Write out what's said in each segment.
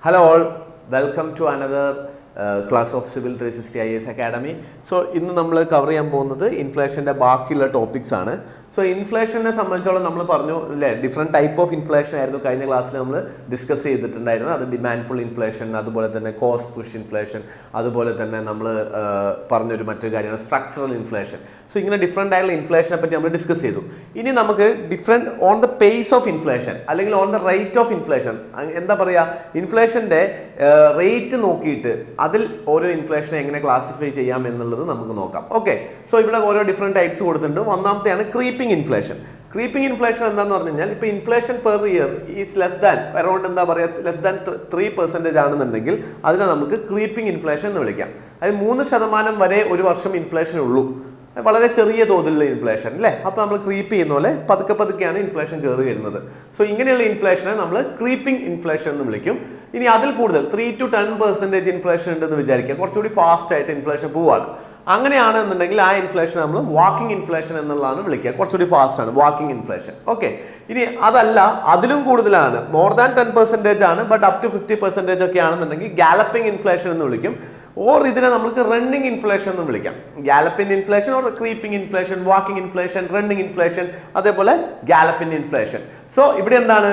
Hello all, welcome to another class of Civil 360 IAS Academy. So, ഇന്ന് നമ്മൾ cover ചെയ്യാൻ പോകുന്നത് ഇൻഫ്ലേഷൻ്റെ ബാക്കിയുള്ള ടോപ്പിക്സ് ആണ്. സോ ഇൻഫ്ലേഷനെ സംബന്ധിച്ചോളം നമ്മൾ പറഞ്ഞു അല്ലേ, ഡിഫറെൻറ്റ് ടൈപ്പ് ഓഫ് ഇൻഫ്ലേഷൻ ആയിരുന്നു കഴിഞ്ഞ ക്ലാസ്സിൽ നമ്മൾ ഡിസ്കസ് ചെയ്തിട്ടുണ്ടായിരുന്നത്. അത് ഡിമാൻഡ് പുൾ ഇൻഫ്ലേഷൻ, അതുപോലെ തന്നെ കോസ്റ്റ് പുഷ് ഇൻഫ്ലേഷൻ, അതുപോലെ തന്നെ നമ്മൾ പറഞ്ഞൊരു മറ്റൊരു കാര്യമാണ് സ്ട്രക്ചറൽ ഇൻഫ്ലേഷൻ. സോ ഇങ്ങനെ ഡിഫറെൻ്റ് ആയിട്ടുള്ള ഇൻഫ്ലേഷനെ പറ്റി നമ്മൾ ഡിസ്കസ് ചെയ്തു. ഇനി നമുക്ക് different on the pace of inflation അല്ലെങ്കിൽ on the rate of inflation, എന്താ പറയുക, ഇൻഫ്ലേഷൻ്റെ റേറ്റ് നോക്കിയിട്ട് അതിൽ ഓരോ ഇൻഫ്ലേഷനെ എങ്ങനെ ക്ലാസിഫൈ ചെയ്യാം എന്നുള്ളത് നമുക്ക് നോക്കാം. ഓക്കെ, സോ ഇവിടെ ഓരോ ഡിഫറെൻറ്റ് ടൈപ്സ് കൊടുത്തിട്ടുണ്ട്. ഒന്നാമത്തെയാണ് ക്രീപ്പിംഗ് ഇൻഫ്ലേഷൻ. ക്രീപ്പിംഗ് ഇൻഫ്ലേഷൻ എന്താണെന്ന് പറഞ്ഞു കഴിഞ്ഞാൽ, ഇപ്പോൾ inflation per year is less than around എന്താ പറയുക ലെസ് ദാൻ 3% ആണെന്നുണ്ടെങ്കിൽ അതിനെ നമുക്ക് ക്രീപ്പിംഗ് ഇൻഫ്ലേഷൻ എന്ന് വിളിക്കാം. അത് 3% വരെ ഒരു വർഷം ഇൻഫ്ലേഷൻ ഉള്ളൂ, വളരെ ചെറിയ തോതിലുള്ള ഇൻഫ്ലേഷൻ അല്ലേ. അപ്പോൾ നമ്മൾ ക്രീപ്പ് ചെയ്യുന്ന പോലെ പതുക്കെ പതുക്കെയാണ് ഇൻഫ്ലേഷൻ കയറി വരുന്നത്. സോ ഇങ്ങനെയുള്ള ഇൻഫ്ലേഷനെ നമ്മൾ ക്രീപ്പിംഗ് ഇൻഫ്ലേഷൻ എന്ന് വിളിക്കും. ഇനി അതിൽ കൂടുതൽ 3 to 10% ഇൻഫ്ലേഷൻ ഉണ്ടെന്ന് വിചാരിക്കുക, കുറച്ചുകൂടി ഫാസ്റ്റ് ആയിട്ട് ഇൻഫ്ലേഷൻ പോവാണ്. അങ്ങനെയാണെന്നുണ്ടെങ്കിൽ ആ ഇൻഫ്ലേഷൻ നമ്മൾ വാക്കിംഗ് ഇൻഫ്ലേഷൻ എന്നുള്ളതാണ് വിളിക്കുക, കുറച്ചുകൂടി ഫാസ്റ്റ് ആണ് വാക്കിംഗ് ഇൻഫ്ലേഷൻ. ഓക്കെ, ഇനി അതല്ല അതിലും കൂടുതലാണ്, മോർ ദാൻ 10% ആണ്, ബട്ട് അപ് ടു 50% ഒക്കെ ആണെന്നുണ്ടെങ്കിൽ ഗാലപ്പിംഗ് ഇൻഫ്ലേഷൻ എന്ന് വിളിക്കും. ഓർ ഇതിനെ നമുക്ക് റണ്ണിങ് ഇൻഫ്ലേഷൻ എന്ന് വിളിക്കാം. Galloping inflation or creeping inflation, walking inflation, running inflation, അതേപോലെ ഗാലപ്പിംഗ് ഇൻഫ്ലേഷൻ. സോ ഇവിടെ എന്താണ്,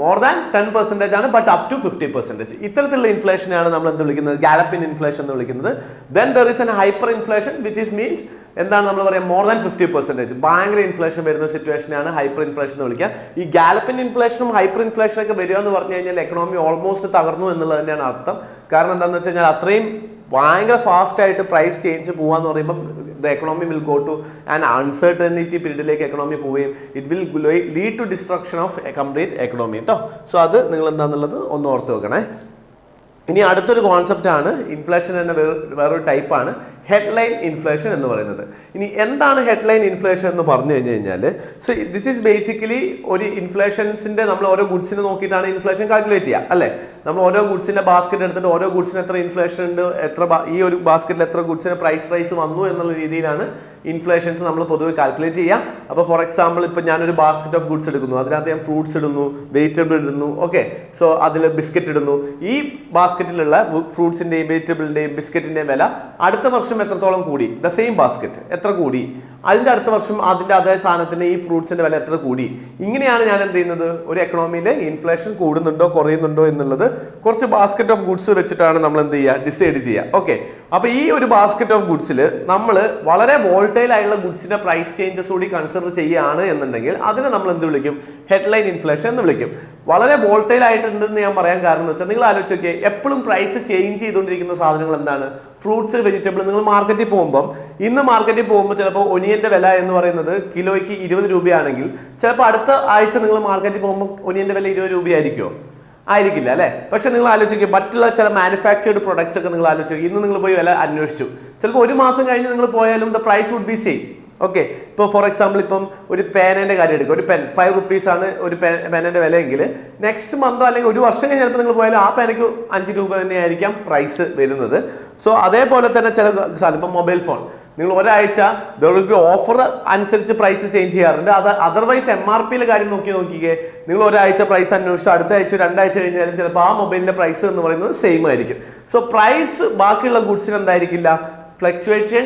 മോർ ദാൻ 10% ആണ്, ബട്ട് അപ് ടു 50%. ഇത്തരത്തിലുള്ള ഇൻഫ്ലേഷനാണ് നമ്മൾ എന്ത് വിളിക്കുന്നത്, ഗാലപ്പിംഗ് ഇൻഫ്ലേഷൻ എന്ന് വിളിക്കുന്നത്. Then there is N hyper inflation which is means എന്താണ് നമ്മൾ പറയാം, മോർ ദാൻ 50%, ഭയങ്കര ഇൻഫ്ലേഷൻ വരുന്ന സിറ്റുവേഷനാണ് ഹൈപ്പർ ഇൻഫ്ലേഷൻ എന്ന് വിളിക്കുക. ഈ ഗാലപ്പിംഗ് ഇൻഫ്ലേഷനും ഹൈപ്പർ ഇൻഫ്ലേഷനും ഒക്കെ വരിക എന്ന് പറഞ്ഞു കഴിഞ്ഞാൽ എക്കണോമി ഓൾമോസ്റ്റ് തകർന്നു എന്നുള്ളത് തന്നെയാണ് അർത്ഥം. കാരണം എന്താണെന്ന് വെച്ച് കഴിഞ്ഞാൽ അത്രയും ഭയങ്കര ഫാസ്റ്റ് ആയിട്ട് പ്രൈസ് ചേഞ്ച് പോവാന്ന് പറയുമ്പോൾ the economy will go to an uncertainty പീരീഡിലേക്ക് എക്കണോമി പോവുകയും it will lead to destruction of a complete economy കേട്ടോ. സോ അത് നിങ്ങൾ എന്താണെന്നുള്ളത് ഒന്ന് ഓർത്ത് വെക്കണേ. ഇനി അടുത്തൊരു കോൺസെപ്റ്റ് ആണ് ഇൻഫ്ലേഷൻ എന്ന വേറൊരു ടൈപ്പാണ് ഹെഡ്ലൈൻ ഇൻഫ്ലേഷൻ എന്ന് പറയുന്നത്. ഇനി എന്താണ് ഹെഡ്ലൈൻ ഇൻഫ്ലേഷൻ എന്ന് പറഞ്ഞു കഴിഞ്ഞ് കഴിഞ്ഞാൽ, സോ ദിസ് ഈസ് ബേസിക്കലി ഒരു ഇൻഫ്ലേഷൻസിൻ്റെ നമ്മൾ ഓരോ ഗുഡ്സിനെ നോക്കിയിട്ടാണ് ഇൻഫ്ലേഷൻ കാൽക്കുലേറ്റ് ചെയ്യുക അല്ലേ. നമ്മൾ ഓരോ ഗുഡ്സിൻ്റെ ബാസ്ക്കറ്റ് എടുത്തിട്ട് ഓരോ ഗുഡ്സിന് എത്ര ഇൻഫ്ലേഷൻ ഉണ്ട്, ഈ ഒരു ബാസ്ക്കറ്റിൽ എത്ര ഗുഡ്സിന് പ്രൈസ് റൈസ് വന്നു എന്നുള്ള രീതിയിലാണ് ഇൻഫ്ലേഷൻസ് നമ്മൾ പൊതുവെ കാൽക്കുലേറ്റ് ചെയ്യുക. അപ്പോൾ ഫോർ എക്സാമ്പിൾ ഇപ്പോൾ ഞാനൊരു ബാസ്ക്കറ്റ് ഓഫ് ഗുഡ്സ് എടുക്കുന്നു, അതിനകത്ത് ഞാൻ ഫ്രൂട്ട്സ് ഇടുന്നു, വെജിറ്റബിൾ ഇടുന്നു, ഓക്കെ. സോ അതിൽ ബിസ്ക്കറ്റ് ഇടുന്നു. ഈ ബാസ്ക്കറ്റിലുള്ള ഫ്രൂട്ട്സിൻ്റെയും വെജിറ്റബിളിൻ്റെയും ബിസ്ക്കറ്റിൻ്റെയും വില അടുത്ത വർഷം എത്രത്തോളം കൂടി, ദ സെയിം ബാസ്ക്കറ്റ് എത്ര കൂടി, അതിൻ്റെ അടുത്ത വർഷം അതിൻ്റെ അതേ സാധനത്തിൻ്റെ ഈ ഫ്രൂട്ട്സിൻ്റെ വില എത്ര കൂടി. ഇങ്ങനെയാണ് ഞാൻ എന്ത് ചെയ്യുന്നത്, ഒരു എക്കണോമിയിൽ ഇൻഫ്ലേഷൻ കൂടുന്നുണ്ടോ കുറയുന്നുണ്ടോ എന്നുള്ളത് കുറച്ച് ബാസ്ക്കറ്റ് ഓഫ് ഗുഡ്സ് വെച്ചിട്ടാണ് നമ്മൾ എന്ത് ചെയ്യുക, ഡിസൈഡ് ചെയ്യുക. ഓക്കെ, അപ്പോൾ ഈ ഒരു ബാസ്ക്കറ്റ് ഓഫ് ഗുഡ്സിൽ നമ്മൾ വളരെ വോൾട്ടൈൽ ആയിട്ടുള്ള ഗുഡ്സിന്റെ പ്രൈസ് ചേഞ്ചസ് കൂടി കൺസിഡർ ചെയ്യുകയാണ് എന്നുണ്ടെങ്കിൽ അതിനെ നമ്മൾ എന്ത് വിളിക്കും, ഹെഡ്ലൈൻ ഇൻഫ്ലേഷൻ എന്ന് വിളിക്കും. വളരെ വോൾട്ടൈൽ ആയിട്ടുണ്ടെന്ന് ഞാൻ പറയാൻ കാരണം എന്ന് വെച്ചാൽ നിങ്ങൾ ആലോചിച്ച് നോക്കിയേ, എപ്പോഴും പ്രൈസ് ചേഞ്ച് ചെയ്തുകൊണ്ടിരിക്കുന്ന സാധനങ്ങൾ എന്താണ്, ഫ്രൂട്ട്സ്, വെജിറ്റബിൾ. നിങ്ങൾ മാർക്കറ്റിൽ പോകുമ്പം ഇന്ന് മാർക്കറ്റിൽ പോകുമ്പോൾ ചിലപ്പോൾ ഒനിയൻ്റെ വില എന്ന് പറയുന്നത് കിലോയ്ക്ക് 20 രൂപയാണെങ്കിൽ ചിലപ്പോൾ അടുത്ത ആഴ്ച നിങ്ങൾ മാർക്കറ്റിൽ പോകുമ്പോൾ ഒനിയൻ്റെ വില 20 രൂപയായിരിക്കുമോ? ആയിരിക്കില്ല അല്ലേ. പക്ഷെ നിങ്ങൾ ആലോചിക്കുക, മറ്റുള്ള ചില മാനുഫാക്ചേർഡ് പ്രൊഡക്ട്സ് ഒക്കെ നിങ്ങൾ ആലോചിക്കുക, ഇന്ന് നിങ്ങൾ പോയി വില അന്വേഷിച്ചു, ചിലപ്പോൾ ഒരു മാസം കഴിഞ്ഞ് നിങ്ങൾ പോയാലും the price would be same. Okay, ഇപ്പോൾ ഫോർ എക്സാമ്പിൾ ഇപ്പം ഒരു പേനേൻ്റെ കാര്യം എടുക്കുക, ഒരു പെൻ 5 rupees ആണ് ഒരു പേനേൻ്റെ വിലയെങ്കിൽ നെക്സ്റ്റ് മന്തോ അല്ലെങ്കിൽ ഒരു വർഷം കഴിഞ്ഞ് ചിലപ്പോൾ നിങ്ങൾ പോയാലും ആ പേനയ്ക്ക് 5 രൂപ തന്നെയായിരിക്കാം പ്രൈസ് വരുന്നത്. സോ അതേപോലെ തന്നെ ചില സാധനം, ഇപ്പം മൊബൈൽ ഫോൺ നിങ്ങൾ ഒരാഴ്ച ദർ വിൽ ബി ഓഫർ അനുസരിച്ച് പ്രൈസ് ചേഞ്ച് ചെയ്യാറുണ്ട്. അത് അതർവൈസ് MRPയിലെ കാര്യം നോക്കിക്കേ, നിങ്ങൾ ഒരാഴ്ച പ്രൈസ് അന്വേഷിച്ചു അടുത്ത ആഴ്ച 2 ആഴ്ച കഴിഞ്ഞാലും ചിലപ്പോൾ ആ മൊബൈലിൻ്റെ പ്രൈസ് എന്ന് പറയുന്നത് സെയിം ആയിരിക്കും. സോ പ്രൈസ് ബാക്കിയുള്ള ഗുഡ്സിന് എന്തായിരിക്കില്ല, ഫ്ലക്ച്വേഷൻ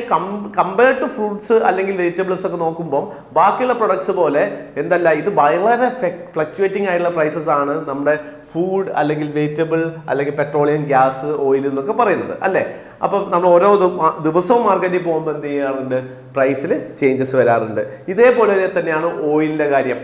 കമ്പയർ ടു ഫ്രൂട്ട്സ് അല്ലെങ്കിൽ വെജിറ്റബിൾസ് ഒക്കെ നോക്കുമ്പോൾ ബാക്കിയുള്ള പ്രൊഡക്ട്സ് പോലെ എന്തല്ല, ഇത് വളരെ ഫ്ലക്ച്വേറ്റിംഗ് ആയിട്ടുള്ള പ്രൈസസ് ആണ് നമ്മുടെ ഫുഡ് അല്ലെങ്കിൽ വെജിറ്റബിൾ അല്ലെങ്കിൽ പെട്രോളിയം, ഗ്യാസ്, ഓയിൽ എന്നൊക്കെ പറയുന്നത് അല്ലേ. അപ്പം നമ്മൾ ഓരോ ദിവസവും മാർക്കറ്റിൽ പോകുമ്പോൾ എന്ത് ചെയ്യാറുണ്ട്, പ്രൈസിൽ ചേഞ്ചസ് വരാറുണ്ട്. ഇതേപോലെ തന്നെയാണ് ഓയിലിൻ്റെ കാര്യം.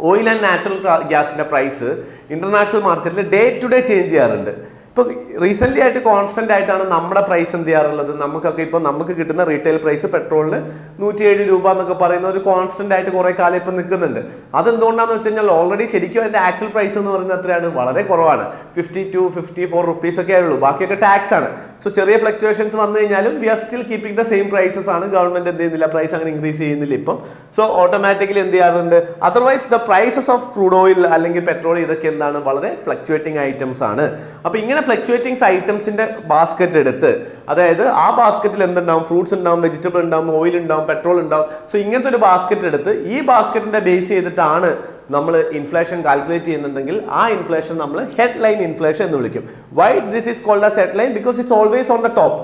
ഓയിൽ ആൻഡ് നാച്ചുറൽ ഗ്യാസിൻ്റെ പ്രൈസ് ഇന്റർനാഷണൽ മാർക്കറ്റിൽ ഡേ ടു ഡേ ചേഞ്ച് ചെയ്യാറുണ്ട്. ഇപ്പോൾ റീസെൻ്റ്ലി ആയിട്ട് കോൺസ്റ്റൻ്റ് ആയിട്ടാണ് നമ്മുടെ പ്രൈസ് എന്ത് ചെയ്യാറുള്ളത്, നമുക്കൊക്കെ ഇപ്പോൾ നമുക്ക് കിട്ടുന്ന റീറ്റെയിൽ പ്രൈസ് പെട്രോളിന് 107 രൂപ എന്നൊക്കെ പറയുന്ന ഒരു കോൺസ്റ്റൻ്റ് ആയിട്ട് കുറേ കാലം ഇപ്പം നിൽക്കുന്നുണ്ട്. അതെന്തുകൊണ്ടാണെന്ന് വെച്ച് കഴിഞ്ഞാൽ ഓൾറെഡി ശരിക്കും അതിൻ്റെ ആക്ച്വൽ പ്രൈസ് എന്ന് പറയുന്നത് എത്രയാണ്, വളരെ കുറവാണ്, 52-54 rupees ഒക്കെ ആയുള്ളൂ, ബാക്കിയൊക്കെ ടാക്സ് ആണ്. സോ ചെറിയ ഫ്ലക്ച്വേഷൻസ് വന്നു കഴിഞ്ഞാലും we are still keeping the same prices ആണ്. ഗവൺമെൻറ് എന്ത് ചെയ്യുന്നില്ല, പ്രൈസ് അങ്ങനെ ഇൻക്രീസ് ചെയ്യുന്നില്ല ഇപ്പം. സോ ഓട്ടോമാറ്റിക്കലി എന്ത് ചെയ്യാറുണ്ട്, otherwise the prices of crude oil അല്ലെങ്കിൽ പെട്രോൾ ഇതൊക്കെ എന്താണ്, വളരെ ഫ്ലക്ച്വേറ്റിംഗ് ഐറ്റംസ് ആണ്. അപ്പോൾ ഇങ്ങനെ ഫ്ലക്ച്വേറ്റിംഗ് ഐറ്റംസിന്റെ ബാസ്ക്കറ്റ് എടുത്ത്, അതായത് ആ ബാസ്ക്കറ്റിൽ എന്തുണ്ടാവും, ഫ്രൂട്ട്സ് ഉണ്ടാവും, വെജിറ്റബിൾ ഉണ്ടാവും, ഓയിൽ ഉണ്ടാവും, പെട്രോൾ ഉണ്ടാവും. സോ ഇങ്ങനത്തെ ഒരു ബാസ്ക്കറ്റ് എടുത്ത് ഈ ബാസ്ക്കറ്റിന്റെ ബേസ് ചെയ്തിട്ടാണ് നമ്മൾ ഇൻഫ്ലേഷൻ കാൽക്കുലേറ്റ് ചെയ്യുന്നുണ്ടെങ്കിൽ ആ ഇൻഫ്ലേഷൻ നമ്മൾ ഹെഡ്ലൈൻ ഇൻഫ്ലേഷൻ എന്ന് വിളിക്കും. Why this is called as headline? Because it's always on the top.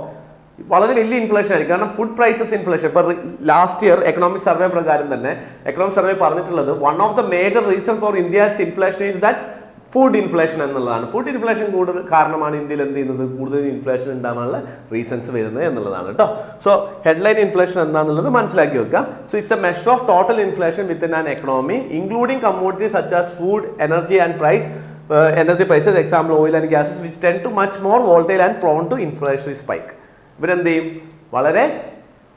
വളരെ വലിയ ഇൻഫ്ലേഷൻ ആയിരിക്കും. കാരണം ഫുഡ് പ്രൈസസ് ഇൻഫ്ലേഷൻ. ഇപ്പോൾ ലാസ്റ്റ് ഇയർ എക്കണോമിക് സർവേ പ്രകാരം തന്നെ എക്കണോമിക് സർവേ പറഞ്ഞിട്ടുള്ളത് one of the major reason for India's inflation is that food inflation എന്നുള്ളതാണ്. Food inflation കൂടുതൽ കാരണമാണ് ഇന്ത്യയിൽ എന്ത് ചെയ്യുന്നത്, കൂടുതൽ ഇൻഫ്ലേഷൻ ഉണ്ടാകാനുള്ള റീസൺസ് വരുന്നത് എന്നുള്ളതാണ് കേട്ടോ. സോ ഹെഡ്ലൈൻ ഇൻഫ്ലേഷൻ എന്താണെന്നുള്ളത് മനസ്സിലാക്കി വെക്കുക. So it's a measure of total inflation within an economy including commodities such as food, energy and price. Energy prices, example oil and gases, which tend to much more volatile and prone to inflationary spike. ഇവരെന്ത് ചെയ്യും, വളരെ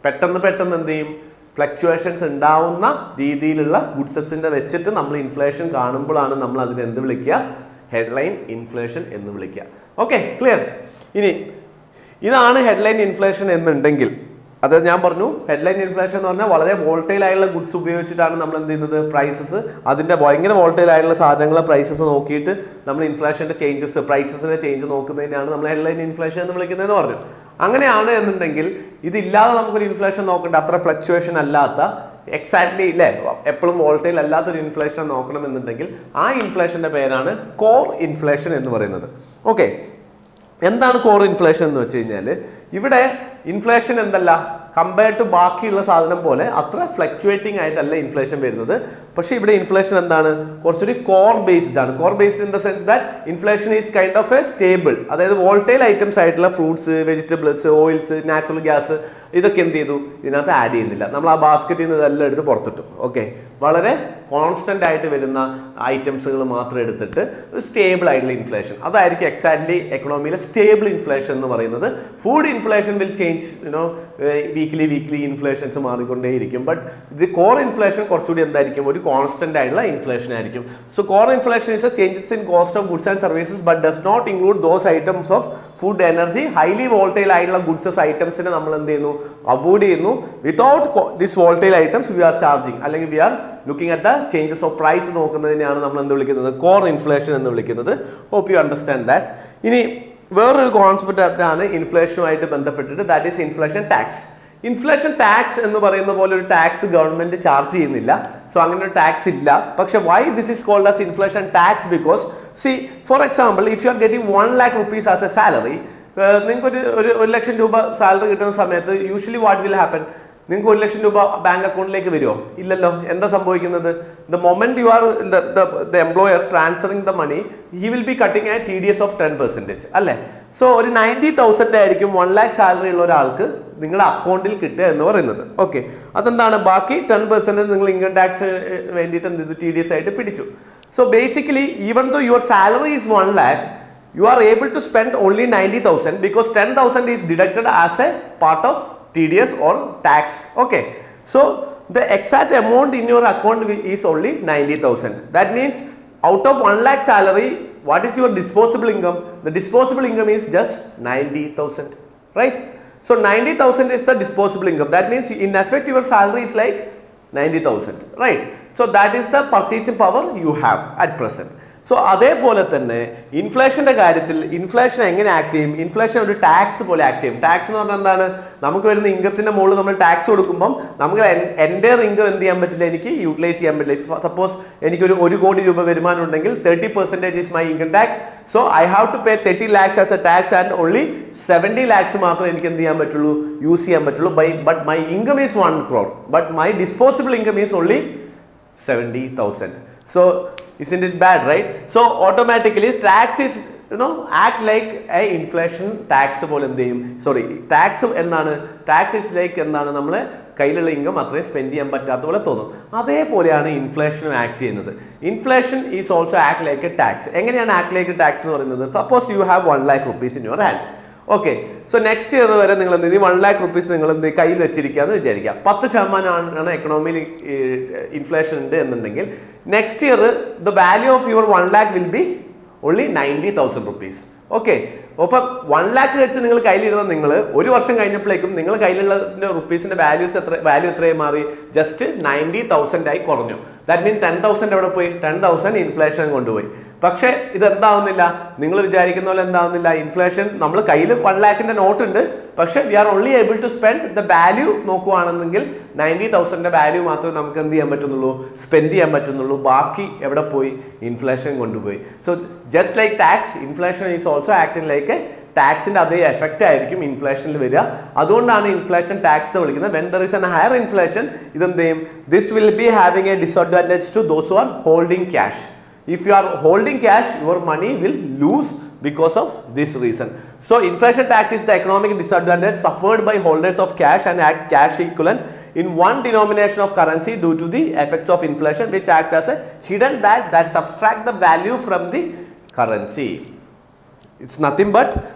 പെട്ടെന്ന് എന്ത് ചെയ്യും, fluctuations ഉണ്ടാവുന്ന രീതിയിലുള്ള ഗുഡ്സസിൻ്റെ വെച്ചിട്ട് നമ്മൾ ഇൻഫ്ലേഷൻ കാണുമ്പോഴാണ് നമ്മൾ അതിനെ എന്ത് വിളിക്കുക, ഹെഡ്ലൈൻ ഇൻഫ്ലേഷൻ എന്ന് വിളിക്കുക. Okay, clear? ഇനി ഇതാണ് ഹെഡ്ലൈൻ ഇൻഫ്ലേഷൻ എന്നുണ്ടെങ്കിൽ, അത് ഞാൻ പറഞ്ഞു ഹെഡ്ലൈൻ ഇൻഫ്ലേഷൻ എന്ന് പറഞ്ഞാൽ വളരെ വോൾട്ടൈൽ ആയിട്ടുള്ള ഗുഡ്സ് ഉപയോഗിച്ചിട്ടാണ് നമ്മൾ എന്ത് ചെയ്യുന്നത്, പ്രൈസസ്, അതിൻ്റെ ഭയങ്കര വോൾട്ടൈൽ ആയിട്ടുള്ള സാധനങ്ങളെ പ്രൈസസ് നോക്കിയിട്ട് നമ്മൾ ഇൻഫ്ലേഷൻ്റെ ചേഞ്ചസ്, പ്രൈസസിൻ്റെ ചേഞ്ച് നോക്കുന്നതിനാണ് നമ്മൾ ഹെഡ്ലൈൻ ഇൻഫ്ലേഷൻ എന്ന് വിളിക്കുന്നതെന്ന് പറഞ്ഞു. അങ്ങനെയാണ് എന്നുണ്ടെങ്കിൽ ഇതില്ലാതെ നമുക്കൊരു ഇൻഫ്ലേഷൻ നോക്കേണ്ട, അത്ര ഫ്ലക്ച്വേഷൻ അല്ലാത്ത, എക്സാക്ട്ലി ഇല്ലേ, എപ്പോഴും വോൾട്ടൈൽ അല്ലാത്തൊരു ഇൻഫ്ലേഷൻ നോക്കണമെന്നുണ്ടെങ്കിൽ ആ ഇൻഫ്ലേഷൻ്റെ പേരാണ് കോർ ഇൻഫ്ലേഷൻ എന്ന് പറയുന്നത്. ഓക്കെ, എന്താണ് കോർ ഇൻഫ്ലേഷൻ എന്ന് വെച്ച് കഴിഞ്ഞാൽ, ഇവിടെ ഇൻഫ്ലേഷൻ എന്തല്ല, കമ്പയർഡ് ടു ബാക്കിയുള്ള സാധനം പോലെ അത്ര ഫ്ലക്ച്വേറ്റിംഗ് ആയിട്ടല്ല ഇൻഫ്ലേഷൻ വരുന്നത്. പക്ഷേ ഇവിടെ ഇൻഫ്ലേഷൻ എന്താണ്, കുറച്ചൊരു കോർ ബേസ്ഡ് ആണ്. Core based in the sense that inflation is kind of A stable. അതായത് വോൾട്ടൈൽ ഐറ്റംസ് ആയിട്ടുള്ള fruits, vegetables, oils, natural gas, ഇതൊക്കെ എന്ത് ചെയ്തു, ഇതിനകത്ത് ആഡ് ചെയ്യുന്നില്ല. നമ്മൾ ആ ബാസ്ക്കറ്റിൽ നിന്ന് ഇതെല്ലാം എടുത്ത് പുറത്തിട്ടു. ഓക്കെ, വളരെ കോൺസ്റ്റന്റ് ആയിട്ട് വരുന്ന ഐറ്റംസുകൾ മാത്രം എടുത്തിട്ട് സ്റ്റേബിൾ ആയിട്ടുള്ള ഇൻഫ്ലേഷൻ, അതായിരിക്കും എക്സാക്ട്ലി എക്കണോമിയിലെ സ്റ്റേബിൾ ഇൻഫ്ലേഷൻ എന്ന് പറയുന്നത്. Food inflation will change, weekly inflations മാറിക്കൊണ്ടേയിരിക്കും. ബട്ട് ഇത് കോർ ഇൻഫ്ലേഷൻ കുറച്ചുകൂടി എന്തായിരിക്കും, ഒരു കോൺസ്റ്റന്റ് ആയിട്ടുള്ള ഇൻഫ്ലേഷൻ ആയിരിക്കും. So core inflation is a changes in cost of goods and services but does not include those items of food, energy, highly volatile ആയിട്ടുള്ള ഗുഡ്സസ് ഐറ്റംസിനെ നമ്മൾ എന്ത് ചെയ്യുന്നു, അവോയ്ഡ് ചെയ്യുന്നു. Without this volatile items we are charging, അല്ലെങ്കിൽ we are looking at the changes of price നോക്കുന്നതിനെയാണ് നമ്മൾ എന്ത് വിളിക്കുന്നത്, കോർ ഇൻഫ്ലേഷൻ എന്ന് വിളിക്കുന്നത്. Hope you understand that. ഇനി വേറൊരു കോൺസെപ്റ്റ് ആണ് ഇൻഫ്ലേഷനുമായിട്ട് ബന്ധപ്പെട്ടിട്ട്, that is inflation tax. Inflation tax എന്ന് പറയുന്ന പോലെ ഒരു ടാക്സ് ഗവൺമെന്റ് ചാർജ് ചെയ്യുന്നില്ല. സോ അങ്ങനെ ഒരു ടാക്സ് ഇല്ല. പക്ഷെ why this is called as inflation tax? Because see, for example, if you are getting 1 lakh rupees as a salary, നിങ്ങൾക്ക് ഒരു 1 ലക്ഷം രൂപ സാലറി കിട്ടുന്ന സമയത്ത് യൂഷ്വലി വാട്ട് വിൽ ഹാപ്പൻ, നിങ്ങൾക്ക് 1 ലക്ഷം രൂപ ബാങ്ക് അക്കൗണ്ടിലേക്ക് വരുമോ? ഇല്ലല്ലോ. എന്താ സംഭവിക്കുന്നത്? The moment you are the employer transferring the money, he will be cutting a TDS of 10%, അല്ലേ? സോ ഒരു 90,000 ആയിരിക്കും 1 lakh സാലറി ഉള്ള ഒരാൾക്ക് നിങ്ങളുടെ അക്കൗണ്ടിൽ കിട്ടുക എന്ന് പറയുന്നത്. ഓക്കെ, അതെന്താണ്, ബാക്കി 10% നിങ്ങൾ ഇൻകം ടാക്സ് വേണ്ടിയിട്ട് എന്ത് ചെയ്തു, TDS ആയിട്ട് പിടിച്ചു. So basically even though your salary is 1 lakh, you are able to spend only 90,000 because 10,000 is deducted as a part of TDS or tax. Okay, so the exact amount in your account is only 90,000. That means out of 1 lakh salary, what is your disposable income? The disposable income is just 90,000, right? So 90,000 is the disposable income. That means in effect your salary is like 90,000, right? So that is the purchasing power you have at present. So അതേപോലെ തന്നെ ഇൻഫ്ലേഷൻ്റെ കാര്യത്തിൽ inflation എങ്ങനെ act ചെയ്യും? Inflation ഒരു tax പോലെ act ചെയ്യും. Tax എന്ന് പറഞ്ഞാൽ എന്താണ്, നമുക്ക് വരുന്ന ഇൻകത്തിൻ്റെ മുകളിൽ നമ്മൾ ടാക്സ് കൊടുക്കുമ്പം നമുക്ക് എൻ്റെ ഇൻകം എന്ത് ചെയ്യാൻ പറ്റില്ല, എനിക്ക് യൂട്ടിലൈസ് ചെയ്യാൻ പറ്റില്ല. സപ്പോസ് എനിക്കൊരു 1 കോടി രൂപ വരുമാനം ഉണ്ടെങ്കിൽ 30% is my income tax. So I have to pay 30 lakhs as a tax and only 70 lakhs മാത്രമേ എനിക്ക് എന്ത് ചെയ്യാൻ പറ്റുള്ളൂ, യൂസ് ചെയ്യാൻ പറ്റുള്ളൂ. But my income is 1 crore, but my disposable income is only 70,000. So isn't it bad, right? So automatically tax is, act like a inflation tax പോലെ എന്ത് ചെയ്യും, സോറി ടാക്സ് എന്താണ്, ടാക്സ് ഇസ് ലൈക്ക് എന്താണ്, നമ്മൾ കയ്യിലുള്ള income അത്രയും spend ചെയ്യാൻ പറ്റാത്ത പോലെ തോന്നും. അതേപോലെയാണ് ഇൻഫ്ലേഷനും ആക്ട് ചെയ്യുന്നത്. Inflation is also act like A tax. എങ്ങനെയാണ് ആക്ട് ലൈക്ക് എ ടാക്സ് എന്ന് പറയുന്നത്? Suppose you have 1 lakh rupees in your hand. Okay, so next year വരെ നിങ്ങൾ എന്ത് ചെയ്യും, 1 lakh rupees നിങ്ങൾ എന്ത് കയ്യിൽ വെച്ചിരിക്കുകയെന്ന് വിചാരിക്കുക. 10% എക്കണോമിയിൽ ഇൻഫ്ലേഷൻ ഉണ്ട് എന്നുണ്ടെങ്കിൽ next year the value of your 1 lakh will be only 90,000 rupees. Okay, അപ്പം 1 lakh വെച്ച് നിങ്ങൾ കയ്യിലിരുന്ന നിങ്ങൾ 1 വർഷം കഴിഞ്ഞപ്പോഴേക്കും നിങ്ങൾ കയ്യിലുള്ള റുപ്പീസിന്റെ വാല്യൂ എത്രയായി മാറി, ജസ്റ്റ് 90,000 ആയി കുറഞ്ഞു. ദാറ്റ് മീൻ 10,000 എവിടെ പോയി, 10,000 ഇൻഫ്ലേഷൻ കൊണ്ടുപോയി. പക്ഷേ ഇതെന്താവുന്നില്ല, നിങ്ങൾ വിചാരിക്കുന്ന പോലെ എന്താവുന്നില്ല. ഇൻഫ്ലേഷൻ നമ്മൾ കയ്യിൽ 1 lakhന്റെ നോട്ട് ഉണ്ട്, പക്ഷേ we are only able to spend the value നോക്കുവാണെന്നെങ്കിൽ 90,000ന്റെ വാല്യൂ മാത്രമേ നമുക്ക് എന്ത് ചെയ്യാൻ പറ്റുന്നുള്ളൂ, സ്പെൻഡ് ചെയ്യാൻ പറ്റുന്നുള്ളൂ. ബാക്കി എവിടെ പോയി, ഇൻഫ്ലേഷൻ കൊണ്ടുപോയി. So just like tax, inflation is also acting like a ടാക്സിന്റെ അതേ എഫക്റ്റ് ആയിരിക്കും ഇൻഫ്ലേഷനിൽ വരിക. അതുകൊണ്ടാണ് ഇൻഫ്ലേഷൻ ടാക്സ് എന്ന് വിളിക്കുന്നത്. When there is an higher inflation, ഇതെന്ത് ചെയ്യും, this will be having a disadvantage to those who are holding cash. If you are holding cash, your money will lose because of this reason. So inflation tax is the economic disadvantage suffered by holders of cash and cash equivalent in one denomination of currency due to the effects of inflation, which act as a hidden that subtract the value from the currency. It's nothing but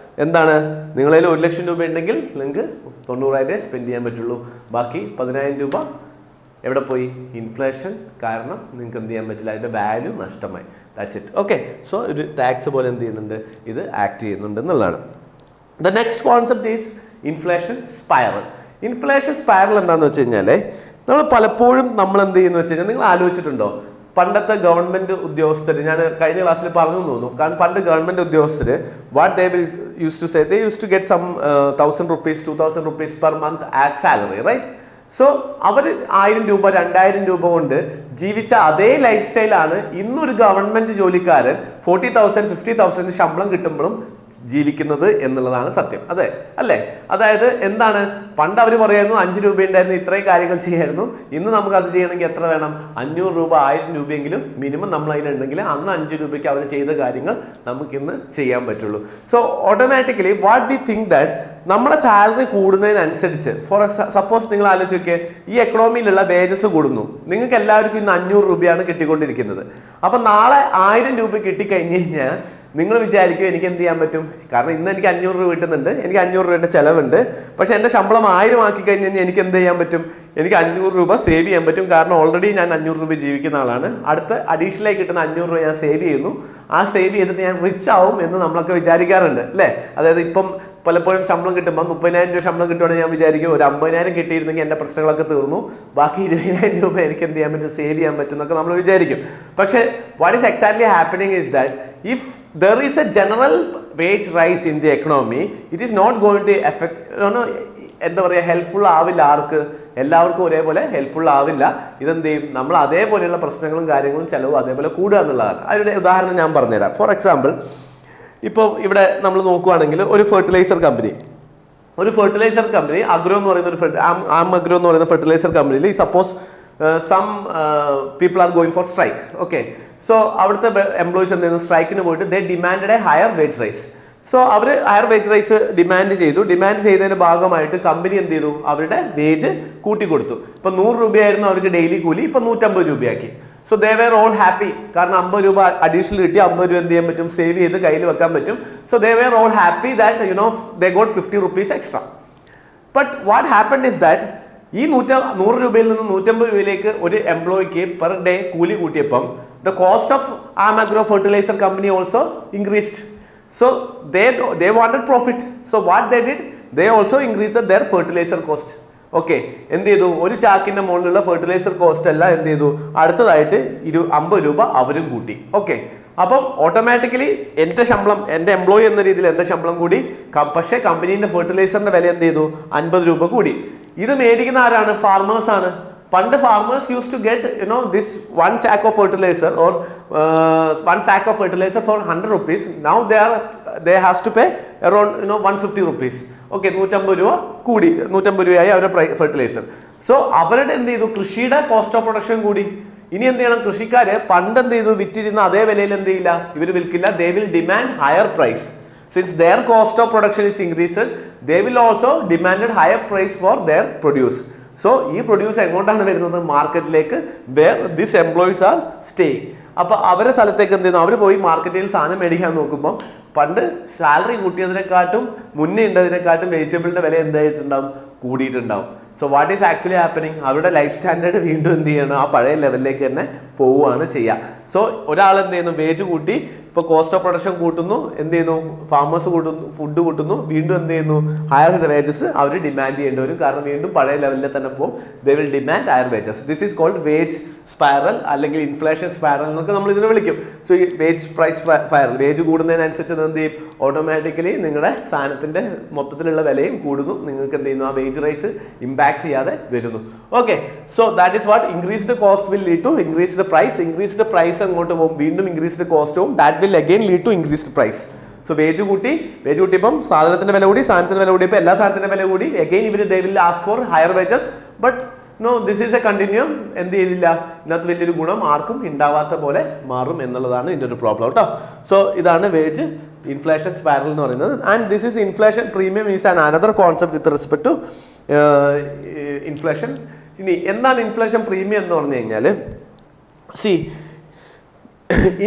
എന്താണ്, നിങ്ങളതിൽ 1 ലക്ഷം രൂപ ഉണ്ടെങ്കിൽ നിങ്ങൾക്ക് 90,000 spend ചെയ്യാൻ പറ്റുള്ളൂ. ബാക്കി 10,000 രൂപ എവിടെ പോയി, ഇൻഫ്ലേഷൻ കാരണം നിങ്ങൾക്ക് എന്ത് ചെയ്യാൻ പറ്റില്ല, അതിൻ്റെ വാല്യൂ നഷ്ടമായി. That's it. ഓക്കെ, സോ ഒരു ടാക്സ് പോലെ എന്ത് ചെയ്യുന്നുണ്ട്, ഇത് ആക്ട് ചെയ്യുന്നുണ്ട് എന്നുള്ളതാണ്. The next concept is inflation spiral. Inflation spiral എന്താണെന്ന് വെച്ച് കഴിഞ്ഞാൽ, നമ്മൾ പലപ്പോഴും നമ്മൾ എന്ത് ചെയ്യുന്നു വെച്ച് കഴിഞ്ഞാൽ, നിങ്ങൾ ആലോചിച്ചിട്ടുണ്ടോ, പണ്ടത്തെ ഗവൺമെൻറ് ഉദ്യോഗസ്ഥർ, ഞാൻ കഴിഞ്ഞ ക്ലാസ്സിൽ പറഞ്ഞു തോന്നുന്നു, കാരണം പണ്ട് ഗവൺമെൻറ് ഉദ്യോഗസ്ഥർ what they will use to say, they use to get some 1,000 rupees 2,000 rupees per month as salary, right? So അവർ 1000 രൂപ 2000 രൂപ കൊണ്ട് ജീവിച്ച അതേ ലൈഫ് സ്റ്റൈലാണ് ഇന്നൊരു ഗവൺമെൻറ് ജോലിക്കാരൻ 40,000 50,000 ശമ്പളം കിട്ടുമ്പോഴും ജീവിക്കുന്നത് എന്നുള്ളതാണ് സത്യം. അതെ അല്ലേ? അതായത് എന്താണ്, പണ്ട് അവർ പറയായിരുന്നു 5 രൂപ ഉണ്ടായിരുന്നു, ഇത്രയും കാര്യങ്ങൾ ചെയ്യായിരുന്നു. ഇന്ന് നമുക്ക് അത് ചെയ്യണമെങ്കിൽ എത്ര വേണം, 500 രൂപ 1000 രൂപയെങ്കിലും മിനിമം നമ്മൾ അതിലുണ്ടെങ്കിൽ അന്ന് 5 രൂപയ്ക്ക് അവർ ചെയ്ത കാര്യങ്ങൾ നമുക്കിന്ന് ചെയ്യാൻ പറ്റുള്ളൂ. So automatically what we think that നമ്മുടെ സാലറി കൂടുന്നതിനനുസരിച്ച്, ഫോർ സപ്പോസ് നിങ്ങൾ ആലോചിച്ച് നോക്കിയേ, ഈ എക്കണോമിയിലുള്ള വേജസ് കൂടുന്നു, നിങ്ങൾക്ക് എല്ലാവർക്കും ഇന്ന് 500 രൂപയാണ് കിട്ടിക്കൊണ്ടിരിക്കുന്നത്. അപ്പം നാളെ 1000 രൂപ കിട്ടിക്കഴിഞ്ഞ് കഴിഞ്ഞാൽ നിങ്ങൾ വിചാരിക്കും എനിക്ക് എന്ത് ചെയ്യാൻ പറ്റും, കാരണം ഇന്ന് എനിക്ക് 500 രൂപ കിട്ടുന്നുണ്ട്, എനിക്ക് 500 രൂപയുടെ ചിലവുണ്ട്, പക്ഷേ എൻ്റെ ശമ്പളം 1000 ആക്കി കഴിഞ്ഞ് കഴിഞ്ഞാൽ എനിക്ക് എന്ത് ചെയ്യാൻ പറ്റും, എനിക്ക് 500 രൂപ സേവ് ചെയ്യാൻ പറ്റും. കാരണം ഓൾറെഡി ഞാൻ 500 രൂപ ജീവിക്കുന്ന ആളാണ്, അടുത്ത് അഡീഷണലായി കിട്ടുന്ന 500 രൂപ ഞാൻ സേവ് ചെയ്യുന്നു, ആ സേവ് ചെയ്തിട്ട് ഞാൻ റിച്ച് ആവും എന്ന് നമ്മളൊക്കെ വിചാരിക്കാറുണ്ട് അല്ലേ? അതായത് ഇപ്പം പലപ്പോഴും ശമ്പളം കിട്ടുമ്പോൾ 30,000 രൂപ ശമ്പളം കിട്ടുവാണെങ്കിൽ ഞാൻ വിചാരിക്കും ഒരു 50,000 കിട്ടിയിരുന്നെങ്കിൽ എൻ്റെ പ്രശ്നങ്ങളൊക്കെ തീർന്നു, ബാക്കി 20,000 രൂപ എനിക്ക് എന്ത് ചെയ്യാൻ പറ്റും, സേവ് ചെയ്യാൻ പറ്റും എന്നൊക്കെ നമ്മൾ വിചാരിക്കും. പക്ഷേ what is exactly happening is that if there is a general wage rise in the economy, it is not going to effect, എന്താ പറയുക, ഹെൽപ്ഫുൾ ആവില്ല. ആർക്ക്? എല്ലാവർക്കും ഒരേപോലെ ഹെൽപ്ഫുൾ ആവില്ല. ഇതെന്ത് ചെയ്യും, നമ്മൾ അതേപോലെയുള്ള പ്രശ്നങ്ങളും കാര്യങ്ങളും ചിലവും അതേപോലെ കൂടുക എന്നുള്ളതാണ്. അതിൻ്റെ ഉദാഹരണം ഞാൻ പറഞ്ഞുതരാം. ഫോർ എക്സാമ്പിൾ, ഇപ്പോൾ ഇവിടെ നമ്മൾ നോക്കുകയാണെങ്കിൽ ഒരു ഫെർട്ടിലൈസർ കമ്പനി അഗ്രോ എന്ന് പറയുന്ന അഗ്രോ എന്ന് പറയുന്ന ഫെർട്ടിലൈസർ കമ്പനിയിൽ suppose some people are going for strike. Okay, so അവിടുത്തെ എംപ്ലോയീസ് എന്ത് ചെയ്യുന്നു, സ്ട്രൈക്കിന് പോയിട്ട് they demanded a higher wage rise. So അവർ ഹയർ വേജ് റൈസ് ഡിമാൻഡ് ചെയ്തതിൻ്റെ ഭാഗമായിട്ട് കമ്പനി എന്ത് ചെയ്തു, അവരുടെ വേജ് കൂട്ടിക്കൊടുത്തു. ഇപ്പം 100 രൂപയായിരുന്നു അവർക്ക് ഡെയിലി കൂലി, ഇപ്പം 150 രൂപയാക്കി. So they were all happy, കാരണം 50 രൂപ അഡീഷണൽ കിട്ടി, 50 രൂപ എന്ത് ചെയ്യാൻ പറ്റും, സേവ് ചെയ്ത് കയ്യിൽ വെക്കാൻ പറ്റും. So they were all happy that they got 50 rupees extra. But what happened is that ഈ 100 രൂപയിൽ നിന്ന് 150 രൂപയിലേക്ക് ഒരു എംപ്ലോയിക്ക് പെർ ഡേ കൂലി കൂട്ടിയപ്പം the cost of agro fertilizer company also increased. So they wanted profit. So what they did, they also increased their fertilizer cost. Okay, എന്ത് ചെയ്തു, ഒരു ചാക്കിൻ്റെ മുകളിലുള്ള ഫെർട്ടിലൈസർ കോസ്റ്റ് എല്ലാം എന്ത് ചെയ്തു, അടുത്തതായിട്ട് 50 രൂപ അവരും കൂട്ടി. ഓക്കെ, അപ്പം ഓട്ടോമാറ്റിക്കലി എൻ്റെ എംപ്ലോയി എന്ന രീതിയിൽ എൻ്റെ ശമ്പളം കൂടി, പക്ഷേ കമ്പനീൻ്റെ ഫെർട്ടിലൈസറിൻ്റെ വില എന്ത് ചെയ്തു, 50 രൂപ കൂടി. ഇത് മേടിക്കുന്ന ആരാണ്, ഫാർമേഴ്സാണ്. പണ്ട് farmers used to get this one sack of fertilizer or one sack of fertilizer for 100 rupees. Now they has to pay around 150 rupees. Okay, 150 രൂപ കൂടി, 150 രൂപയായി അവരുടെ ഫെർട്ടിലൈസർ. സോ അവരുടെ എന്ത് ചെയ്തു, കൃഷിയുടെ കോസ്റ്റ് ഓഫ് പ്രൊഡക്ഷൻ കൂടി. ഇനി എന്ത് ചെയ്യണം, കൃഷിക്കാര് പണ്ട് എന്ത് ചെയ്തു, വിറ്റിരുന്ന അതേ വിലയിൽ എന്ത് ചെയ്യില്ല, ഇവർ വിൽക്കില്ല. They will demand higher price. Since their cost of production is increased, they will also demanded higher price for their produce. സോ ഈ പ്രൊഡ്യൂസ് എങ്ങോട്ടാണ് വരുന്നത്, മാർക്കറ്റിലേക്ക്, where this employees are staying. അപ്പോൾ അവരുടെ സ്ഥലത്തേക്ക് എന്ത് ചെയ്യുന്നു, അവർ പോയി മാർക്കറ്റിൽ സാധനം മേടിക്കാൻ നോക്കുമ്പം പണ്ട് സാലറി കൂട്ടിയതിനെക്കാട്ടും മുന്നേ ഉണ്ടതിനെക്കാട്ടും വെജിറ്റബിളിൻ്റെ വില എന്തായിട്ടുണ്ടാവും, കൂടിയിട്ടുണ്ടാവും. So what is actually happening? അവരുടെ ലൈഫ് സ്റ്റാൻഡേർഡ് വീണ്ടും എന്ത് ചെയ്യണം? ആ പഴയ ലെവലിലേക്ക് തന്നെ പോവുകയാണ് ചെയ്യുക. സോ ഒരാൾ എന്ത് ചെയ്യുന്നു? വേജ് കൂട്ടി, ഇപ്പോൾ കോസ്റ്റ് ഓഫ് പ്രൊഡക്ഷൻ കൂട്ടുന്നു, എന്ത് ചെയ്യുന്നു? ഫാമേഴ്സ് കൂട്ടുന്നു, ഫുഡ് കൂട്ടുന്നു, വീണ്ടും എന്ത് ചെയ്യുന്നു? ഹയർ വേജസ് അവർ ഡിമാൻഡ് ചെയ്യേണ്ടി വരും. കാരണം വീണ്ടും പഴയ ലെവലിൽ തന്നെ പോകും. They will demand higher wages. This is called wage spiral അല്ലെങ്കിൽ ഇൻഫ്ലേഷൻ സ്പൈറൽ എന്നൊക്കെ നമ്മൾ ഇതിനെ വിളിക്കും. സോ ഈ വേജ് പ്രൈസ് സ്പൈറൽ, വേജ് കൂടുന്നതിനനുസരിച്ച് എന്ത് ചെയ്യും? ഓട്ടോമാറ്റിക്കലി നിങ്ങളുടെ സാധനത്തിൻ്റെ മൊത്തത്തിലുള്ള വിലയും കൂടുന്നു. നിങ്ങൾക്ക് എന്ത് ചെയ്യുന്നു? ആ വേജ് റൈസ് ഇമ്പാക്ട് ചെയ്യാതെ വരുന്നു. Okay, so that is what increased cost will lead to increased price. Increased price അങ്ങോട്ട് പോകും, വീണ്ടും ഇൻക്രീസ്ഡ് കോസ്റ്റ് പോകും. That will again lead to increased price. So wage കൂട്ടിയപ്പം സാധനത്തിന്റെ വില കൂടി, സാധനത്തിന്റെ വില കൂടിയപ്പോൾ എല്ലാ സാധനത്തിന്റെ വില കൂടി. അഗെയിൻ ഇവർ they will ask for higher wages. But no, this is a continuum. എന്ത് ചെയ്തില്ല? ഇതിനകത്ത് വലിയൊരു ഗുണം ആർക്കും ഉണ്ടാവാത്ത പോലെ മാറും എന്നുള്ളതാണ് ഇതിൻ്റെ ഒരു പ്രോബ്ലം കേട്ടോ. സോ ഇതാണ് വേജ് ഇൻഫ്ലേഷൻ സ്പൈറൽ എന്ന് പറയുന്നത്. And this is inflation premium is an another concept with respect to inflation. ഇനി എന്താണ് ഇൻഫ്ലേഷൻ പ്രീമിയം എന്ന് പറഞ്ഞു കഴിഞ്ഞാൽ, സി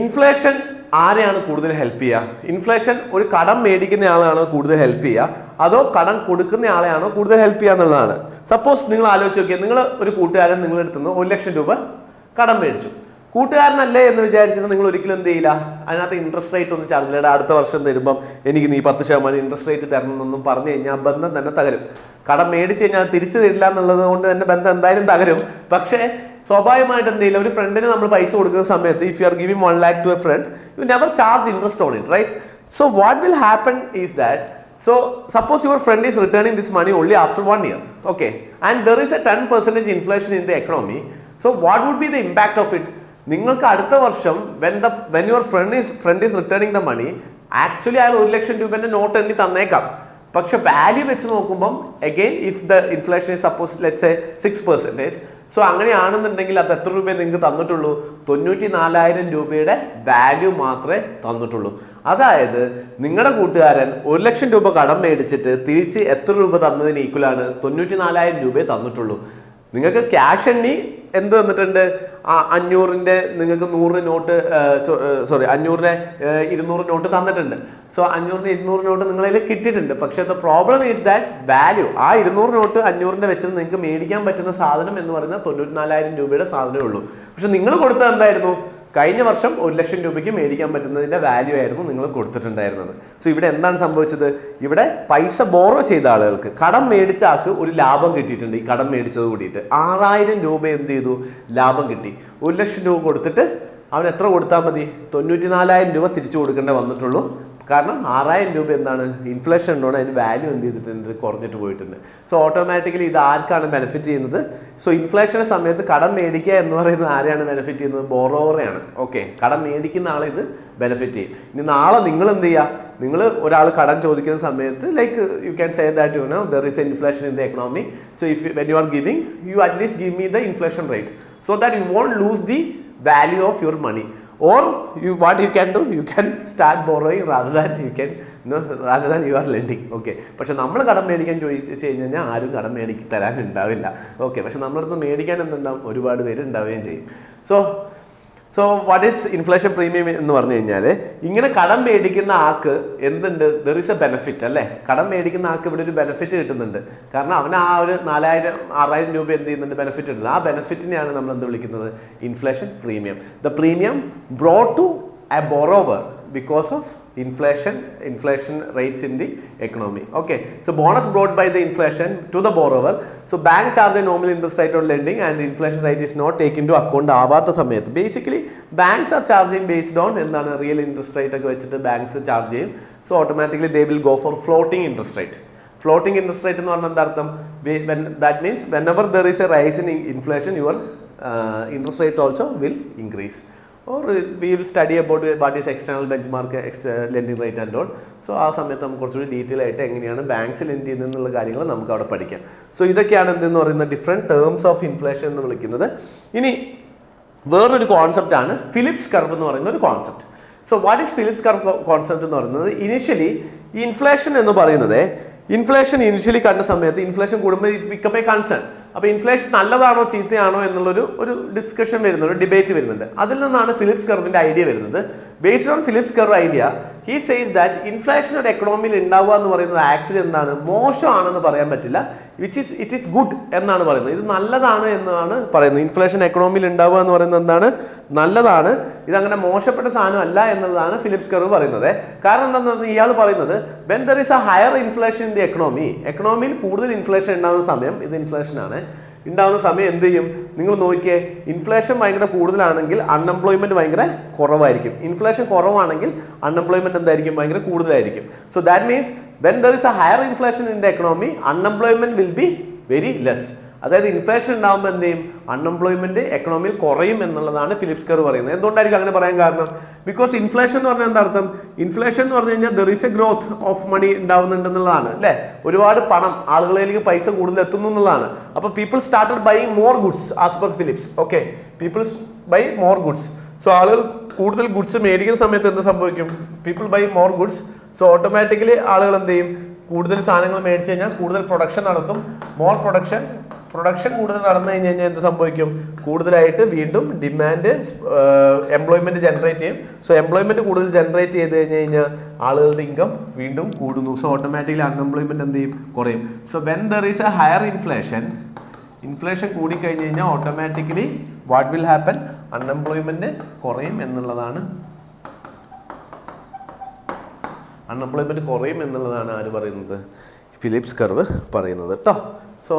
ഇൻഫ്ലേഷൻ ആരെയാണ് കൂടുതൽ ഹെൽപ്പ് ചെയ്യുക? ഇൻഫ്ലേഷൻ ഒരു കടം മേടിക്കുന്ന ആളാണോ കൂടുതൽ ഹെൽപ്പ് ചെയ്യുക, അതോ കടം കൊടുക്കുന്ന ആളെയാണോ കൂടുതൽ ഹെൽപ്പ് ചെയ്യുക എന്നുള്ളതാണ്. സപ്പോസ് നിങ്ങൾ ആലോചിച്ച് നോക്കിയാൽ, നിങ്ങൾ ഒരു കൂട്ടുകാരൻ നിങ്ങളുടെ അടുത്ത് നിന്ന് 1 ലക്ഷം രൂപ കടം മേടിച്ചു. കൂട്ടുകാരനല്ലേ എന്ന് വിചാരിച്ചിട്ട് നിങ്ങൾ ഒരിക്കലും എന്ത് ചെയ്യില്ല, അതിനകത്ത് ഇൻട്രസ്റ്റ് റേറ്റ് ഒന്നും ചാർജ് ചെയ്യില്ല. അടുത്ത വർഷം തരുമ്പം എനിക്ക് നീ 10% ഇൻട്രസ്റ്റ് റേറ്റ് തരണം എന്നൊന്നും പറഞ്ഞു കഴിഞ്ഞാൽ ബന്ധം തന്നെ തകരും. കടം മേടിച്ച് കഴിഞ്ഞാൽ തിരിച്ചു തരില്ല എന്നുള്ളത് കൊണ്ട് തന്നെ ബന്ധം എന്തായാലും തകരും. പക്ഷേ സ്വാഭാവികമായിട്ട് എന്ത് ചെയ്യില്ല, ഒരു ഫ്രണ്ടിന് നമ്മൾ പൈസ കൊടുക്കുന്ന സമയത്ത് if you are giving 1 lakh to a friend, you never charge interest on it, right? So what will happen is that, so suppose your friend is returning this money only after 1 year, okay, and there is a 10% inflation in the economy. So what would be the impact of it? നിങ്ങൾക്ക് അടുത്ത വർഷം when your friend is returning the money, actually അയാൾ 1 ലക്ഷം രൂപേൻ്റെ not എണ്ണി തന്നേക്കാം. പക്ഷെ value വെച്ച് നോക്കുമ്പം again if the inflation is suppose let's say 6%, so അങ്ങനെയാണെന്നുണ്ടെങ്കിൽ അത് എത്ര രൂപയെ നിങ്ങൾക്ക് തന്നിട്ടുള്ളൂ? 94,000 രൂപയുടെ വാല്യൂ മാത്രമേ തന്നിട്ടുള്ളൂ. അതായത് നിങ്ങളുടെ കൂട്ടുകാരൻ 1 ലക്ഷം രൂപ കടം മേടിച്ചിട്ട് തിരിച്ച് എത്ര രൂപ തന്നതിന് ഈക്വലാണ്? 94,000 രൂപയെ തന്നിട്ടുള്ളൂ. നിങ്ങൾക്ക് ക്യാഷ് എണ്ണി എന്ത് തന്നിട്ടുണ്ട്? 500-ന്റെ നിങ്ങൾക്ക് 100 നോട്ട്, 500-ന്റെ 200 നോട്ട് തന്നിട്ടുണ്ട്. സോ 500-ന്റെ 200 നോട്ട് നിങ്ങളതിൽ കിട്ടിയിട്ടുണ്ട്. പക്ഷേ the problem is that value, ആ 200 നോട്ട് 500-ന്റെ വെച്ചത് നിങ്ങൾക്ക് മേടിക്കാൻ പറ്റുന്ന സാധനം എന്ന് പറയുന്നത് 94,000 രൂപയുടെ സാധനമേ ഉള്ളൂ. പക്ഷെ നിങ്ങൾ കൊടുത്തത് എന്തായിരുന്നു? കഴിഞ്ഞ വർഷം 1 ലക്ഷം രൂപയ്ക്ക് മേടിക്കാൻ പറ്റുന്നതിൻ്റെ വാല്യൂ ആയിരുന്നു നിങ്ങൾ കൊടുത്തിട്ടുണ്ടായിരുന്നത്. സോ ഇവിടെ എന്താണ് സംഭവിച്ചത്? ഇവിടെ പൈസ ബോറോ ചെയ്ത ആളുകൾക്ക്, കടം മേടിച്ച ആൾക്ക് ഒരു ലാഭം കിട്ടിയിട്ടുണ്ട്. ഈ കടം മേടിച്ചത് കൂടിയിട്ട് 6,000 രൂപ എന്ത് ചെയ്തു? ലാഭം കിട്ടി. 1 ലക്ഷം രൂപ കൊടുത്തിട്ട് അവൻ എത്ര കൊടുത്താൽ മതി? 94,000 രൂപ തിരിച്ചു കൊടുക്കേണ്ട വന്നിട്ടുള്ളൂ. കാരണം 6,000 രൂപ എന്താണ്? ഇൻഫ്ലേഷൻ ഉണ്ടോണ്ട് അതിന് വാല്യൂ എന്ത് ചെയ്തിട്ടുണ്ട്? കുറഞ്ഞിട്ട് പോയിട്ടുണ്ട്. സോ ഓട്ടോമാറ്റിക്കലി ഇത് ആർക്കാണ് ബെനിഫിറ്റ് ചെയ്യുന്നത്? സോ ഇൻഫ്ലേഷൻ്റെ സമയത്ത് കടം മേടിക്കുക എന്ന് പറയുന്നത് ആരെയാണ് ബെനിഫിറ്റ് ചെയ്യുന്നത്? ബോറോവറെയാണ്. ഓക്കെ, കടം മേടിക്കുന്ന ആളെ ഇത് ബെനിഫിറ്റ് ചെയ്യും. ഇനി നാളെ നിങ്ങൾ എന്ത് ചെയ്യുക? നിങ്ങൾ ഒരാൾ കടം ചോദിക്കുന്ന സമയത്ത് like you can say that you know there is A inflation in the economy. So if when you are giving, U at least give me the inflation rate so that you won't lose the value of your money. Or what you can do, you can start borrowing rather than you are lending. Okay, പക്ഷെ നമ്മൾ കടം മേടിക്കാൻ ചോദിച്ചു കഴിഞ്ഞാൽ ആരും കടം മേടിക്ക് തരാനുണ്ടാവില്ല. Okay, പക്ഷെ നമ്മളടുത്ത് മേടിക്കാൻ എന്തുണ്ടാവും? ഒരുപാട് പേര് ഉണ്ടാവുകയും ചെയ്യും. So what is inflation premium എന്ന് പറഞ്ഞു കഴിഞ്ഞാൽ, ഇങ്ങനെ കടം മേടിക്കുന്ന ആൾക്ക് എന്തുണ്ട്? ദർ ഈസ് എ ബെനിഫിറ്റ് അല്ലേ? കടം മേടിക്കുന്ന ആൾക്ക് ഇവിടെ ഒരു ബെനിഫിറ്റ് കിട്ടുന്നുണ്ട്. കാരണം അവന് ആ ഒരു 4,000-6,000 രൂപ എന്ത് ചെയ്യുന്നുണ്ട്? ബെനിഫിറ്റ് കിട്ടുന്നത്. ആ ബെനിഫിറ്റിനെയാണ് നമ്മൾ എന്ത് വിളിക്കുന്നത്? Inflation premium. The premium brought to a borrower because of inflation rates in the economy. Okay, so bonus brought by the inflation to the borrower. So bank charge a nominal interest rate on lending and the inflation rate is not taken into account ആവാത്ത സമയത്ത് basically banks are charging based on എന്താണ്? Real interest rate ഒക്കെ വെച്ചിട്ട് banks charge ചെയ്യും. So automatically they will go for floating interest rate. Floating interest rate എന്ന് പറഞ്ഞാൽ എന്താ അർത്ഥം? That means whenever there is a rise in inflation, your interest rate also will increase. Or we will study about what is external benchmark, lending rate and all. So ആ സമയത്ത് നമുക്ക് കുറച്ചുകൂടി detail ആയിട്ട് എങ്ങനെയാണ് ബാങ്ക്സ് ലെൻഡ് ചെയ്യുന്നതെന്നുള്ള കാര്യങ്ങൾ നമുക്ക് അവിടെ പഠിക്കാം. സോ ഇതൊക്കെയാണ് എന്തെന്ന് പറയുന്ന ഡിഫറെൻറ്റ് ടേംസ് ഓഫ് ഇൻഫ്ലേഷൻ എന്ന് വിളിക്കുന്നത്. ഇനി വേറൊരു കോൺസെപ്റ്റാണ് ഫിലിപ്സ് കർവ് എന്ന് പറയുന്ന ഒരു concept. So what is Phillips curve concept എന്ന് പറയുന്നത്? ഇനിഷ്യലി ഇൻഫ്ലേഷൻ എന്ന് പറയുന്നത്, ഇൻഫ്ലേഷൻ ഇനിഷ്യലി കണ്ട സമയത്ത് ഇൻഫ്ലേഷൻ കൂടുമ്പോൾ പിക്കപ്പ് എ കൺസേൺ. അപ്പോൾ ഇൻഫ്ലേഷൻ നല്ലതാണോ ചീത്തയാണോ എന്നുള്ളൊരു ഡിസ്കഷൻ വരുന്നുണ്ട്, ഒരു ഡിബേറ്റ് വരുന്നുണ്ട്. അതിൽ നിന്നാണ് ഫിലിപ്സ് കർവിൻ്റെ ഐഡിയ വരുന്നത്. Based on Phillips curve idea he says that inflation ഒരു എക്കണോമിയിൽ ഉണ്ടാവുക എന്ന് പറയുന്നത് ആക്ച്വലി എന്താണ്, മോശമാണെന്ന് പറയാൻ പറ്റില്ല, ഇറ്റ് ഈസ് ഗുഡ് എന്നാണ് പറയുന്നത്. ഇത് നല്ലതാണ് എന്നാണ് പറയുന്നത്. ഇൻഫ്ലേഷൻ എക്കണോമിയിൽ ഉണ്ടാവുക എന്ന് പറയുന്നത് എന്താണ്, നല്ലതാണ്, ഇതങ്ങനെ മോശപ്പെട്ട സാധനം അല്ല എന്നുള്ളതാണ് ഫിലിപ്സ് കർവ് പറയുന്നത്. കാരണം എന്താണെന്ന് പറഞ്ഞാൽ ഇയാൾ പറയുന്നത് when there is a higher inflation in the economy, എക്കണോമിയിൽ കൂടുതൽ ഇൻഫ്ലേഷൻ ഉണ്ടാകുന്ന സമയം, ഇത് ഇൻഫ്ലേഷനാണ്, ഉണ്ടാകുന്ന സമയം എന്ത് ചെയ്യും, നിങ്ങൾ നോക്കിയേ, ഇൻഫ്ലേഷൻ ഭയങ്കര കൂടുതലാണെങ്കിൽ അൺഎംപ്ലോയ്മെന്റ് ഭയങ്കര കുറവായിരിക്കും, ഇൻഫ്ലേഷൻ കുറവാണെങ്കിൽ അൺഎംപ്ലോയ്മെന്റ് എന്തായിരിക്കും, ഭയങ്കര കൂടുതലായിരിക്കും. So that means when there is a higher inflation in the economy unemployment will be very less. അതായത് ഇൻഫ്ലേഷൻ ഉണ്ടാകുമ്പോൾ എന്ത് ചെയ്യും, അൺഎംപ്ലോയ്മെന്റ് എക്കണോമിയിൽ കുറയും എന്നുള്ളതാണ് ഫിലിപ്സ് കർവ് പറയുന്നത്. എന്തുകൊണ്ടായിരിക്കും അങ്ങനെ പറയാൻ കാരണം, ബിക്കോസ് ഇൻഫ്ലേഷൻ എന്ന് പറഞ്ഞാൽ എന്താ അർത്ഥം, ഇൻഫ്ലേഷൻ എന്ന് പറഞ്ഞു കഴിഞ്ഞാൽ there is a growth of money ഉണ്ടാവുന്നുണ്ടെന്നുള്ളതാണ് അല്ലേ, ഒരുപാട് പണം ആളുകളിലേക്ക് പൈസ കൂടുതൽ എത്തുന്നു എന്നുള്ളതാണ്. അപ്പോൾ people started buying more goods as per Phillips. Okay, people buy more goods. So ആളുകൾ കൂടുതൽ ഗുഡ്സ് മേടിക്കുന്ന സമയത്ത് എന്ത് സംഭവിക്കും, people buy more goods. So automatically ആളുകൾ എന്ത് ചെയ്യും, കൂടുതൽ സാധനങ്ങൾ മേടിച്ച് കഴിഞ്ഞാൽ കൂടുതൽ പ്രൊഡക്ഷൻ നടത്തും. മോർ പ്രൊഡക്ഷൻ കൂടുതൽ നടന്നു കഴിഞ്ഞ് കഴിഞ്ഞാൽ എന്ത് സംഭവിക്കും, കൂടുതലായിട്ട് വീണ്ടും ഡിമാൻഡ്, എംപ്ലോയ്മെന്റ് ജനറേറ്റ് ചെയ്യും. സോ എംപ്ലോയ്മെന്റ് കൂടുതൽ ജനറേറ്റ് ചെയ്ത് കഴിഞ്ഞ് കഴിഞ്ഞാൽ ആളുകളുടെ ഇൻകം വീണ്ടും കൂടുന്നു. സോ ഓട്ടോമാറ്റിക്കലി അൺഎംപ്ലോയ്മെന്റ് എന്ത് ചെയ്യും, കുറയും. So when there is a higher inflation കൂടിക്കഴിഞ്ഞ് കഴിഞ്ഞാൽ automatically what will happen, unemployment കുറയും എന്നുള്ളതാണ്. അൺഎംപ്ലോയ്മെന്റ് കുറയും എന്നുള്ളതാണ് ആര് പറയുന്നത്, ഫിലിപ്സ് കർവ് പറയുന്നത് കേട്ടോ. So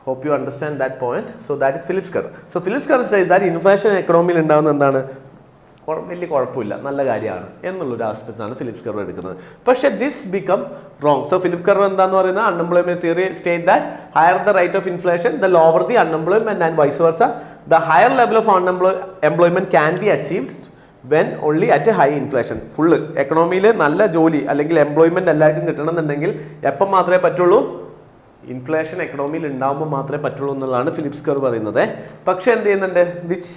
hope you understand that point. So that is Phillips curve. So Phillips curve says that inflation എക്കണോമിയിൽ ഉണ്ടാകുന്ന എന്താണ്, വലിയ കുഴപ്പമില്ല, നല്ല കാര്യമാണ് എന്നുള്ളൊരു ആസ്പെക്ട്സ് ആണ് ഫിലിപ്സ് കർവ് എടുക്കുന്നത്. പക്ഷേ this become wrong. So Phillips curve എന്താന്ന് പറയുന്നത്, unemployment theory state that higher the rate of inflation the lower the unemployment and vice versa. The higher level of employment can be achieved when only at high inflation. Full എക്കണോമിയിൽ നല്ല ജോലി അല്ലെങ്കിൽ employment എല്ലാവർക്കും കിട്ടണമെന്നുണ്ടെങ്കിൽ എപ്പം മാത്രമേ പറ്റുള്ളൂ, inflation എക്കണോമിയിൽ ഉണ്ടാകുമ്പോൾ മാത്രമേ പറ്റുള്ളൂ എന്നുള്ളതാണ് ഫിലിപ്സ് കർവ് പറയുന്നത്. പക്ഷെ എന്ത് ചെയ്യുന്നുണ്ട്, which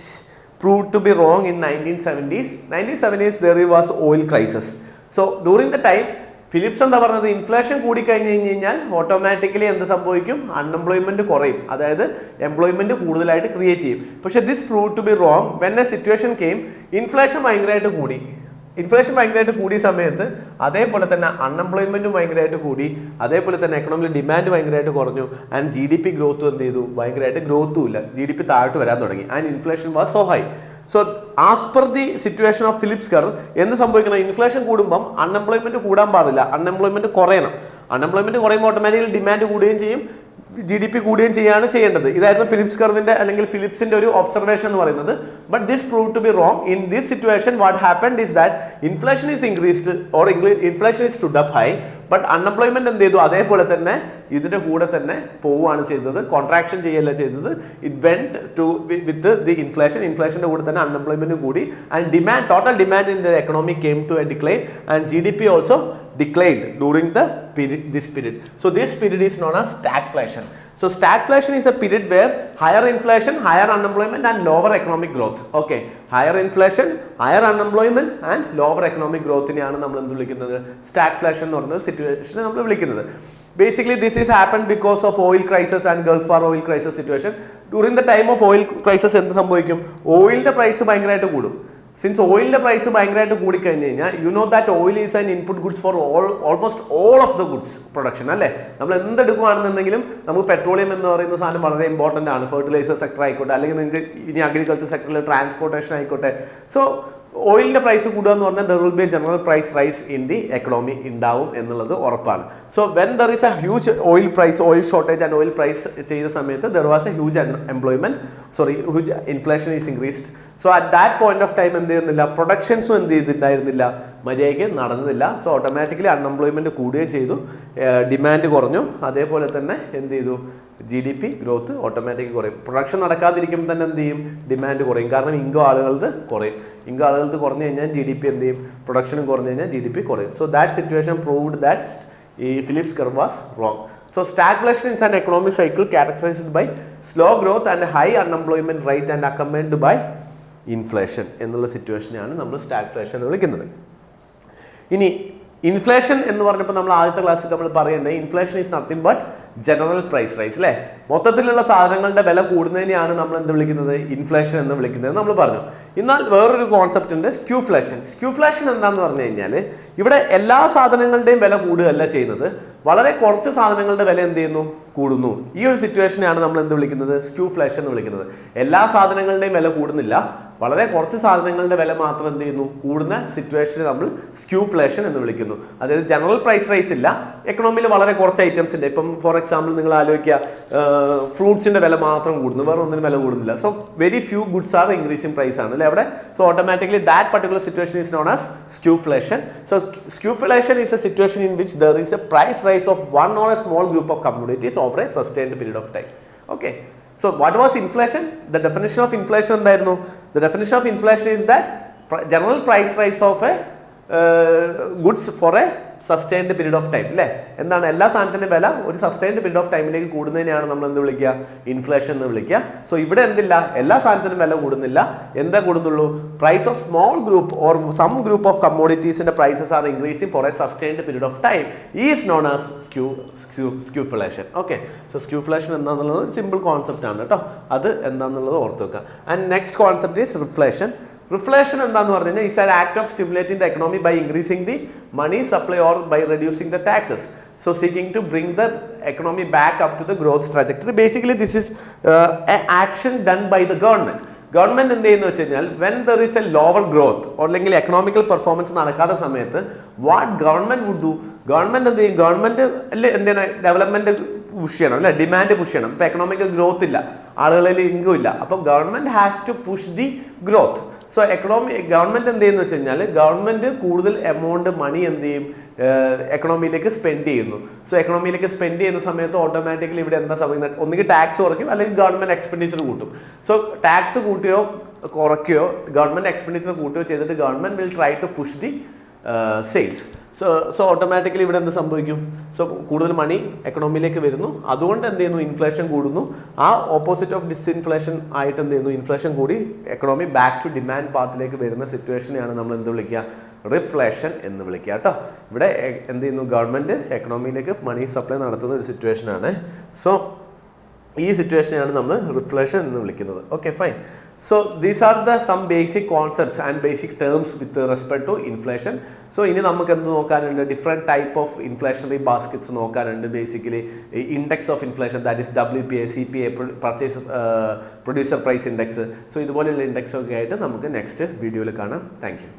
prove to be wrong in 1970s there was oil crisis. So during the time Phillips എന്താ പറഞ്ഞത്, ഇൻഫ്ലേഷൻ കൂടിക്കഴിഞ്ഞ് കഴിഞ്ഞാൽ ഓട്ടോമാറ്റിക്കലി എന്ത് സംഭവിക്കും, അൺഎംപ്ലോയ്മെന്റ് കുറയും, അതായത് എംപ്ലോയ്മെന്റ് കൂടുതലായിട്ട് ക്രിയേറ്റ് ചെയ്യും. പക്ഷെ this prove to be wrong when a situation came, inflation ഭയങ്കരമായിട്ട് കൂടിയ സമയത്ത് അതേപോലെ തന്നെ അൺഎംപ്ലോയ്മെന്റും ഭയങ്കരമായിട്ട് കൂടി, അതേപോലെ തന്നെ എക്കണോമിയിൽ ഡിമാൻഡ് ഭയങ്കരമായിട്ട് കുറഞ്ഞു, ആൻഡ് GDP ഗ്രോത്ത് എന്ത് ചെയ്തു, ഭയങ്കരമായിട്ട് ഗ്രോത്തും ഇല്ല, GDP താഴോട്ട് വരാൻ തുടങ്ങി, and inflation was so high. So as per the situation of Phillips curve എന്ത് സംഭവിക്കണം, ഇൻഫ്ലേഷൻ കൂടുമ്പം അൺഎംപ്ലോയ്മെന്റ് കൂടാൻ പാടില്ല, അൺഎംപ്ലോയ്മെന്റ് കുറയണം. അൺഎംപ്ലോയ്മെന്റ് കുറയുമ്പോൾ ഓട്ടോമാറ്റിക്കലി ഡിമാൻഡ് കൂടുകയും ചെയ്യും, GDP കൂടുകയും ചെയ്യാണ് ചെയ്യേണ്ടത്. ഇതായിരുന്നു ഫിലിപ്സ് കർവിന്റെ അല്ലെങ്കിൽ ഫിലിപ്സിന്റെ ഒരു ഒബ്സർവേഷൻ എന്ന് പറയുന്നത്. But this prove to be wrong. In this situation what happened is that inflation is increased or inflation is stood up high, but unemployment എന്ത് ചെയ്തു, അതേപോലെ തന്നെ ഇതിന്റെ കൂടെ തന്നെ പോവുകയാണ് ചെയ്തത്, കോൺട്രാക്ഷൻ ചെയ്യല്ല ചെയ്തത്. It went to with the ഇൻഫ്ലേഷന്റെ കൂടെ തന്നെ അൺഎംപ്ലോയ്മെന്റ് കൂടി, and total demand in the economy came to a decline, and GDP also declined during this period. So this period is known as stagflation. So stagflation is a period where higher inflation, higher unemployment and lower economic growth. Okay, higher inflation, higher unemployment and lower economic growth നെയാണ് നമ്മൾ എന്ത് വിളിക്കുന്നത്, stagflation എന്ന് പറയുന്ന സിറ്റുവേഷനെ നമ്മൾ വിളിക്കുന്നത്. Basically this is happened because of oil crisis and Gulf War oil crisis situation. During the time of oil crisis എന്ത് സംഭവിക്കും, ഓയിലിന്റെ പ്രൈസ് ഭയങ്കരമായിട്ട് കൂടും. സിൻസ് ഓയിലിന്റെ പ്രൈസ് ഭയങ്കരമായിട്ട് കൂടിക്കഴിഞ്ഞ് കഴിഞ്ഞാൽ you know that oil is an input goods for almost all of the goods production അല്ലേ. നമ്മൾ എന്തെടുക്കുകയാണെന്നുണ്ടെങ്കിലും നമുക്ക് petroleum എന്ന് പറയുന്ന സാധനം വളരെ ഇമ്പോർട്ടൻ്റ് ആണ്. ഫെർട്ടിലൈസർ സെക്ടർ ആയിക്കോട്ടെ, അല്ലെങ്കിൽ നിങ്ങൾക്ക് ഇനി അഗ്രികൾച്ചർ സെക്ടറിൽ ട്രാൻസ്പോർട്ടേഷൻ ആയിക്കോട്ടെ. സോ ഓയിലിന്റെ പ്രൈസ് കൂടുക എന്ന് പറഞ്ഞാൽ there will be a general price rise in the economy ഉണ്ടാവും എന്നുള്ളത് ഉറപ്പാണ്. So when there is a huge oil shortage and oil price ചെയ്ത സമയത്ത് there was a huge huge inflation is increased. So at that point of time എന്ത് ചെയ്യുന്നില്ല, പ്രൊഡക്ഷൻസും എന്ത് ചെയ്തിട്ടുണ്ടായിരുന്നില്ല, മര്യാദയ്ക്ക് നടന്നില്ല. സോ ഓട്ടോമാറ്റിക്കലി അൺഎംപ്ലോയ്മെന്റ് കൂടുകയും ചെയ്തു, ഡിമാൻഡ് കുറഞ്ഞു, അതേപോലെ തന്നെ എന്ത് ചെയ്തു, GDP ഗ്രോത്ത് ഓട്ടോമാറ്റിക് കുറയും. പ്രൊഡക്ഷൻ നടക്കാതിരിക്കുമ്പോൾ തന്നെ എന്ത് ചെയ്യും, ഡിമാൻഡ് കുറയും. കാരണം ഇൻകം ആളുകളത് കുറയും. ഇൻകം ആളുകൾക്ക് കുറഞ്ഞു കഴിഞ്ഞാൽ GDP എന്ത് ചെയ്യും, പ്രൊഡക്ഷനും കുറഞ്ഞു കഴിഞ്ഞാൽ GDP കുറയും. So that situation proved that ഈ Phillips curve was wrong. So stagflation is an economic cycle characterized by slow growth and high unemployment rate and accompanied by inflation എന്നുള്ള സിറ്റുവേഷനെയാണ് നമ്മൾ stagflation എന്ന് വിളിക്കുന്നത്. ഇനി ഇൻഫ്ലേഷൻ എന്ന് പറഞ്ഞപ്പോൾ നമ്മൾ ആദ്യത്തെ ക്ലാസ്സിൽ നമ്മൾ പറയേണ്ടത് inflation is nothing but general price rise അല്ലേ. മൊത്തത്തിലുള്ള സാധനങ്ങളുടെ വില കൂടുന്നതിനെയാണ് നമ്മൾ എന്ത് വിളിക്കുന്നത്, ഇൻഫ്ലേഷൻ എന്ന് വിളിക്കുന്നത് നമ്മൾ പറഞ്ഞു. എന്നാൽ വേറൊരു കോൺസെപ്റ്റ് ഉണ്ട്, സ്ക്യൂഫ്ലേഷൻ. സ്ക്യൂഫ്ലേഷൻ എന്താണെന്ന് പറഞ്ഞു കഴിഞ്ഞാൽ ഇവിടെ എല്ലാ സാധനങ്ങളുടെയും വില കൂടുകയല്ല ചെയ്യുന്നത്, വളരെ കുറച്ച് സാധനങ്ങളുടെ വില എന്ത് ചെയ്യുന്നു, കൂടുന്നു. ഈ ഒരു സിറ്റുവേഷനെയാണ് നമ്മൾ എന്ത് വിളിക്കുന്നത്, സ്ക്യൂഫ്ലേഷൻ എന്ന് വിളിക്കുന്നത്. എല്ലാ സാധനങ്ങളുടെയും വില കൂടുന്നില്ല, വളരെ കുറച്ച് സാധനങ്ങളുടെ വില മാത്രം എന്ത് ചെയ്യുന്നു, കൂടുന്ന സിറ്റുവേഷനെ നമ്മൾ സ്ക്യൂഫ്ലേഷൻ എന്ന് വിളിക്കുന്നു. അതായത് ജനറൽ പ്രൈസ് റൈസ് ഇല്ല, എക്കണോമിയിൽ വളരെ കുറച്ച് ഐറ്റംസ് ഉണ്ട്. ഇപ്പം ഫോർ എക്സാമ്പിൾ നിങ്ങൾ ആലോചിക്കുക, ഫ്രൂട്ട്സിന്റെ വില മാത്രം കൂടുന്നു, വേറെ ഒന്നിനും വില കൂടുന്നില്ല. So very few goods are increasing price ആണ് അല്ലേ അവിടെ. So automatically that particular situation is known as skewflation. So skewflation is a situation in which there is a price rise of one or a small group of commodities over a sustained period of time. Okay. So what was inflation? The definition of inflation എന്തായിരുന്നു? The definition of inflation is that general price rise of a goods for a sustained period of time അല്ലേ. എന്താണ്, എല്ലാ സാധനത്തിൻ്റെ വില ഒരു sustained period of ടൈമിലേക്ക് കൂടുന്നതിനെയാണ് നമ്മൾ എന്ത് വിളിക്കുക, ഇൻഫ്ലേഷൻ എന്ന് വിളിക്കുക. സോ ഇവിടെ എന്തില്ല, എല്ലാ സാധനത്തിനും വില കൂടുന്നില്ല, എന്താ കൂടുന്നുള്ളൂ, price of small group or some group of കമ്മോഡിറ്റീസിന്റെ prices are increasing for a sustained period of time is known as skewflation. Okay. So skewflation എന്താണെന്നുള്ളത് ഒരു സിമ്പിൾ കോൺസെപ്റ്റ് ആണ് കേട്ടോ, അത് എന്താണെന്നുള്ളത് ഓർത്ത് വെക്കുക. And next concept is reflation. Reflation എന്താന്ന് പറഞ്ഞു കഴിഞ്ഞാൽ is an act of stimulating the economy by increasing the money supply or by reducing the taxes. So seeking to bring the economy back up to the growth trajectory. Basically this is an action done by the government. Government എന്ത് ചെയ്യുന്നു വെച്ച് കഴിഞ്ഞാൽ when there is A lower growth അല്ലെങ്കിൽ economical performance നടക്കാത്ത സമയത്ത് what government would do, government എന്ത് ചെയ്യും, government അല്ലേ എന്താണ് ഡെവലപ്മെന്റ് പുഷ് ചെയ്യണം അല്ലെ, ഡിമാൻഡ് പുഷ് ചെയ്യണം. ഇപ്പൊ എക്കണോമിക്കൽ ഗ്രോത്ത് ഇല്ല, ആളുകളിൽ ഇൻകം ഇല്ല, അപ്പോൾ government has to push the growth. So government എന്ത് ചെയ്യുന്നു വെച്ച് കഴിഞ്ഞാൽ ഗവൺമെന്റ് കൂടുതൽ എമൗണ്ട് മണി എന്ത് ചെയ്യും, എക്കണോമിയിലേക്ക് സ്പെൻഡ് ചെയ്യുന്നു. സോ എക്കണോമിയിലേക്ക് സ്പെൻഡ് ചെയ്യുന്ന സമയത്ത് ഓട്ടോമാറ്റിക്കലി ഇവിടെ എന്താ സംഭവിക്കുന്നത്, ഒന്നുകിൽ ടാക്സ് കുറയ്ക്കും അല്ലെങ്കിൽ ഗവൺമെന്റ് എക്സ്പെൻഡിച്ചർ കൂട്ടും. സോ ടാക്സ് കൂട്ടുകയോ കുറയ്ക്കുകയോ ഗവൺമെന്റ് എക്സ്പെൻഡിച്ചർ കൂട്ടുകയോ ചെയ്തിട്ട് government will try to push the sales. So automatically ഇവിടെ എന്ത് സംഭവിക്കും, സോ കൂടുതൽ മണി എക്കണോമിയിലേക്ക് വരുന്നു, അതുകൊണ്ട് എന്ത് ചെയ്യുന്നു, ഇൻഫ്ലേഷൻ കൂടുന്നു. ആ ഓപ്പോസിറ്റ് ഓഫ് ഡിസ്ഇൻഫ്ലേഷൻ ആയിട്ട് എന്ത് ചെയ്യുന്നു, ഇൻഫ്ലേഷൻ കൂടി എക്കണോമി ബാക്ക് ടു ഡിമാൻഡ് പാത്തിലേക്ക് വരുന്ന സിറ്റുവേഷനെയാണ് നമ്മൾ എന്ത് വിളിക്കുക, റിഫ്ലേഷൻ എന്ന് വിളിക്കുക കേട്ടോ. ഇവിടെ എന്ത് ചെയ്യുന്നു, ഗവൺമെന്റ് എക്കണോമിയിലേക്ക് മണി സപ്ലൈ നടത്തുന്ന ഒരു സിറ്റുവേഷനാണ്. സോ ഈ സിറ്റുവേഷനെയാണ് നമ്മൾ റിഫ്ലേഷൻ എന്ന് വിളിക്കുന്നത്. Okay fine. So these are the some basic concepts and basic terms with respect to inflation. So ഇനി നമുക്ക് എന്ത് നോക്കാനുണ്ട്, different type of inflationary baskets നോക്കാനുണ്ട്. Basically index of inflation, that is WPI, CPI, purchase producer price index. So ഇതുപോലെയുള്ള index ഒക്കെ ആയിട്ട് നമുക്ക് next വീഡിയോയിൽ കാണാം. Thank U.